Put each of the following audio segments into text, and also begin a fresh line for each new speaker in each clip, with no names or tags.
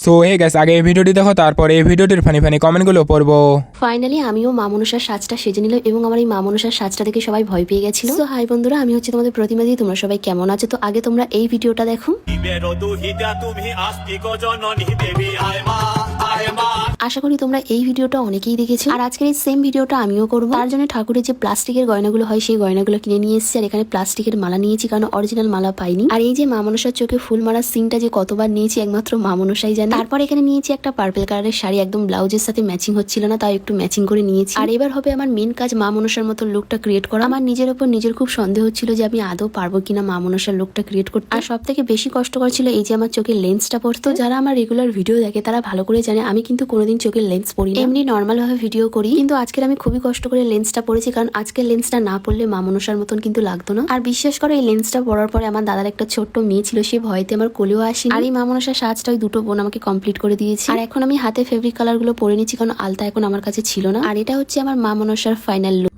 So hey gas, আগে এই ভিডিওটি দেখো, তারপরে এই ভিডিওটির ফানি ফানি কমেন্টগুলো পড়বো।
ফাইনালি আমিও মা মনসার সাজটা সেজে নিলাম এবং আমার এই মা মনসার সাজটা দেখে সবাই ভয় পেয়ে গেছিল। তো হাই বন্ধুরা, আমি হচ্ছে তোমাদের প্রতিমাদি। তোমরা সবাই কেমন আছো? তো আগে তোমরা এই ভিডিওটা দেখো। আশা করি তোমরা এই ভিডিওটা অনেকেই দেখেছো। আর আজকের এই সেম ভিডিওটা আমিও করবো। তার জন্য ঠাকুরের যে প্লাস্টিকের গয়নাগুলো হয় সেই গয়নাগুলো কিনে নিয়ে এসেছি। আর এখানে প্লাস্টিকের মালা নিয়েছি, কারণ অরিজিনাল মালা পাইনি। আর এই যে মা মনসার চোখে ফুল মারার সিনটা যে কতবার নিয়েছি একমাত্র মা মনসাই জানে। তারপর এখানে নিয়েছি একটা পার্পল কালারের শাড়ি, একদম ব্লাউজের সাথে ম্যাচিং হচ্ছিল না, তাও একটু ম্যাচিং করে নিয়েছি। আর এবার হবে আমার মেন কাজ, মা মনসার মতো লুকটা ক্রিয়েট করা। আমার নিজের উপর নিজের খুব সন্দেহ হচ্ছিল যে আমি আদৌ পারবো কিনা মা মনসার লুকটা ক্রিয়েট করতে। আর সব থেকে বেশি কষ্টকর ছিল এই যে আমার চোখের লেন্সটা পড়তো। যারা আমার রেগুলার ভিডিও দেখে তারা ভালো করে জানে আমি কিন্তু কোনোদিন চোখের লেন্স পরি না, এমনি নর্মাল ভাবে ভিডিও করি। কিন্তু আজকের আমি খুবই কষ্ট করে লেন্সটা পরেছি, কারণ আজকের লেন্সটা না পড়লে মা মনসার মতন কিন্তু লাগতো না। আর বিশ্বাস করো, এই লেন্সটা পরার পরে আমার দাদার একটা ছোট্ট মেয়ে ছিল, সে ভয়তে আমার কোলেও আসেনি। আর এই মা মনসার সাজটা ওই দুটো বোন আমাকে কমপ্লিট করে দিয়েছে। আর এখন আমি হাতে ফেব্রিক কালার গুলো পরে নিচ্ছি, কারণ আলতা এখন আমার কাছে ছিল না। আর এটা হচ্ছে আমার মা মনসার ফাইনাল লুক।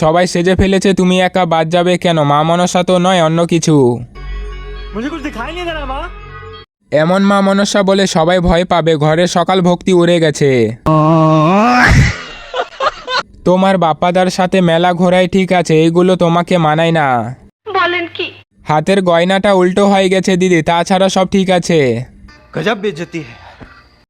সবাই সেজে ফেলেছে, তুমি একা বাদ যাবে কেন? মা মনসা তো নয়, অন্য কিছু। এমন মা মনসা বলে সবাই ভয় পাবে, ঘরে সকাল ভক্তি উড়ে গেছে। তোমার বাপ্পাদার সাথে মেলা ঘোরাই ঠিক আছে, এইগুলো তোমাকে মানায় না।
বলেন কি?
হাতের গয়নাটা উল্টো হয়ে গেছে দিদি, তাছাড়া সব ঠিক আছে।
गजब बेइज्जती है।